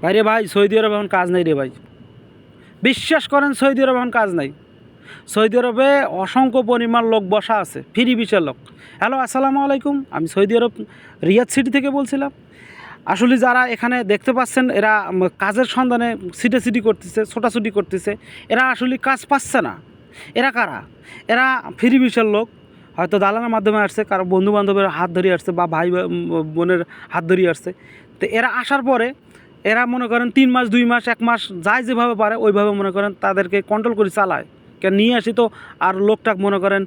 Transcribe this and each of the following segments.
ভাই রে ভাই, সৌদি আরবে এখন কাজ নাই রে ভাই। বিশ্বাস করেন, সৌদি আরবে এখন কাজ নাই। সৌদি আরবে অসংখ্য পরিমাণ লোক বসা আছে, ফ্রি ভিসার লোক। হ্যালো, আসসালামু আলাইকুম। আমি সৌদি আরব রিয়াদ সিটি থেকে বলছিলাম। আসলে যারা এখানে দেখতে পাচ্ছেন, এরা কাজের সন্ধানে সিটি করতেছে, ছোটাছুটি করতেছে, এরা আসলে কাজ পাচ্ছে না। এরা কারা? এরা ফ্রি ভিসার লোক, হয়তো দালানের মাধ্যমে আসছে, কারো বন্ধু বান্ধবের হাত ধরিয়ে আসছে বা ভাই বোনের হাত ধরিয়ে আসছে। তো এরা আসার পরে এরা মনে করেন 3 মাস 2 মাস 1 মাস যাই যেভাবে পারে ওইভাবে মনে করেন তাদেরকে কন্ট্রোল করে চালায়। কেন নিয়ে আসি তো আর লোকটাক মনে করেন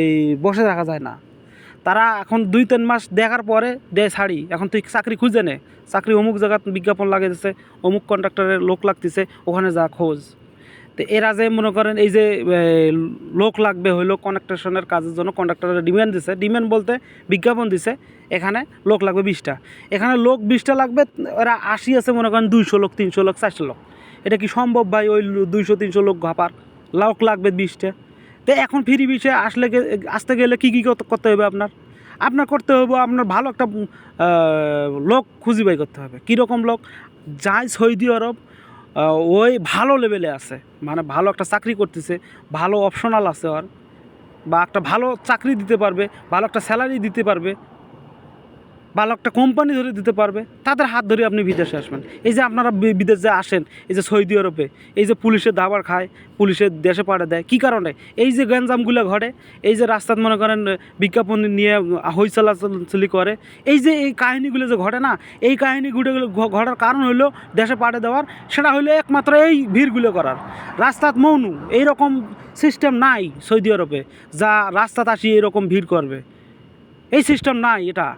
এই বসে রাখা যায় না। তারা এখন 2-3 মাস দেখার পরে দেয় ছাড়ি, এখন তুই চাকরি খুঁজে নে, চাকরি অমুক জায়গায় বিজ্ঞাপন লাগিয়েছে, অমুক কন্ট্রাক্টরের লোক লাগতেছে, ওখানে যা খোঁজ। তো এরা যে মনে করেন এই যে লোক লাগবে হইলো কন্ট্রাকশনের কাজের জন্য, কন্ট্রাক্টরের ডিমান্ড দিছে, ডিমান্ড বলতে বিজ্ঞাপন দিছে, এখানে লোক লাগবে 20টা, এখানে লোক 20টা লাগবে। এরা 80 আছে মনে করেন 200 লোক, 300 লোক, 400 লোক। এটা কি সম্ভব ভাই? ওই 200-300 লোক ঘাপার লোক লাগবে 20টা। তো এখন ফ্রি বিষয়ে আসতে গেলে কী করতে হবে আপনার করতে হবে, আপনার ভালো একটা লোক খুঁজি বাই করতে হবে। কীরকম লোক? যায় সৌদি আরব, ওই ভালো লেভেলে আছে, মানে ভালো একটা চাকরি করতেছে, ভালো অপশনাল আছে ওর, বা একটা ভালো চাকরি দিতে পারবে, ভালো একটা স্যালারি দিতে পারবে, ভালো একটা কোম্পানি ধরে দিতে পারবে, তাদের হাত ধরে আপনি বিদেশে আসবেন। এই যে আপনারা বিদেশে আসেন, এই যে সৌদি আরবে, এই যে পুলিশের দাবার খায়, পুলিশের দেশে পাঠিয়ে দেয়, কী কারণে? এই যে গ্যাঞ্জামগুলো ঘটে, এই যে রাস্তায় মনে করেন বিজ্ঞাপন নিয়ে হই চলাচলি করে, এই যে এই কাহিনিগুলো যে ঘটে না, এই কাহিনিগুলো ঘটার কারণ হইলো দেশে পাঠিয়ে দেওয়ার। সেটা হইলো একমাত্র এই ভিড়গুলো করার। রাস্তাত মৌনু এইরকম সিস্টেম নাই সৌদি আরবে, যা রাস্তাতে আসি এরকম ভিড় করবে, এই সিস্টেম নাই এটা।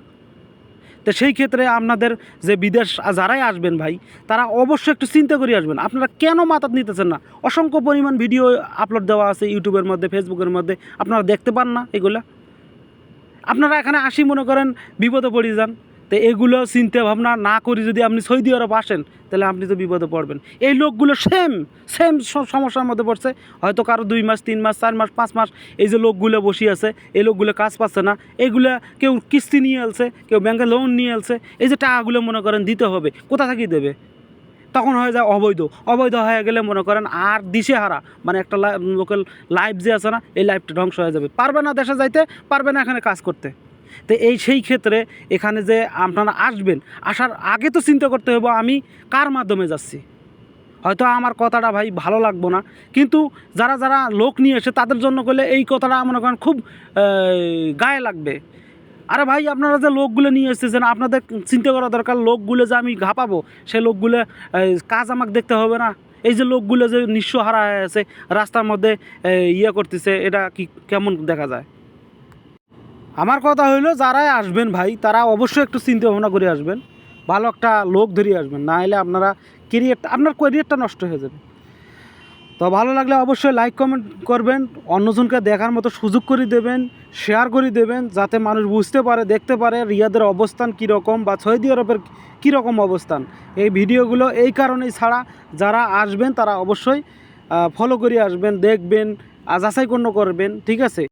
তো সেই ক্ষেত্রে আপনাদের যে বিদেশ যারাই আসবেন ভাই, তারা অবশ্যই একটু চিন্তা করে আসবেন। আপনারা কেন মাথাত নিতেছেন না? অসংখ্য পরিমাণ ভিডিও আপলোড দেওয়া আছে ইউটিউবের মধ্যে, ফেসবুকের মধ্যে, আপনারা দেখতে পান না এগুলা? আপনারা এখানে আসি মনে করেন বিপদে পড়ে যান। তো এগুলো চিন্তা ভাবনা না করে যদি আপনি সৌদি আরব আসেন, তাহলে আপনি তো বিপদে পড়বেন। এই লোকগুলো সেম সমস্যার মধ্যে পড়ছে। হয়তো কারো 2 মাস 3 মাস 4 মাস 5 মাস এই যে লোকগুলো বসে আছে, এই লোকগুলো কাজ পাচ্ছে না। এইগুলা কেউ কিস্তি নিয়ে এলছে, কেউ ব্যাংকে লোন নিয়ে এলছে। এই যে টাকাগুলো মনে করেন দিতে হবে, কোথা থেকে দেবে? তখন হয়ে যায় অবৈধ হয়ে গেলে মনে করেন আর দিশেহারা, মানে একটা লোকাল লাইফ যে আছে না, এই লাইফটা ধ্বংস হয়ে যাবে। পারবে না দেশে যাইতে, পারবে না এখানে কাজ করতে। তো সেই ক্ষেত্রে এখানে যে আপনারা আসবেন, আসার আগে তো চিন্তা করতে হবে আমি কার মাধ্যমে যাচ্ছি। হয়তো আমার কথাটা ভাই ভালো লাগবো না, কিন্তু যারা লোক নিয়ে এসে তাদের জন্য করলে এই কথাটা মনে করেন খুব গায়ে লাগবে। আরে ভাই, আপনারা যে লোকগুলো নিয়ে এসেছেন, আপনাদের চিন্তা করা দরকার, লোকগুলো যে আমি ঘাপাবো, সেই লোকগুলো কাজ আমাকে দেখতে হবে না? এই যে লোকগুলো যে নিঃস্ব হারা হয়ে আছে রাস্তার মধ্যে ইয়ে করতেছে, এটা কি কেমন দেখা যায়? আমার কথা হইলো, যারাই আসবেন ভাই, তারা অবশ্যই একটু চিন্তা ভাবনা করে আসবেন, ভালো একটা লোক ধরিয়ে আসবেন, না হলে আপনার ক্যারিয়ারটা নষ্ট হয়ে যাবে। তো ভালো লাগলে অবশ্যই লাইক কমেন্ট করবেন, অন্যজনকে দেখার মতো সুযোগ করে দেবেন, শেয়ার করে দেবেন, যাতে মানুষ বুঝতে পারে, দেখতে পারে রিয়াদের অবস্থান কীরকম বা সৌদি আরবের কীরকম অবস্থান। এই ভিডিওগুলো এই কারণেই ছাড়া, যারা আসবেন তারা অবশ্যই ফলো করে আসবেন, দেখবেন, যাচাই করবেন, ঠিক আছে?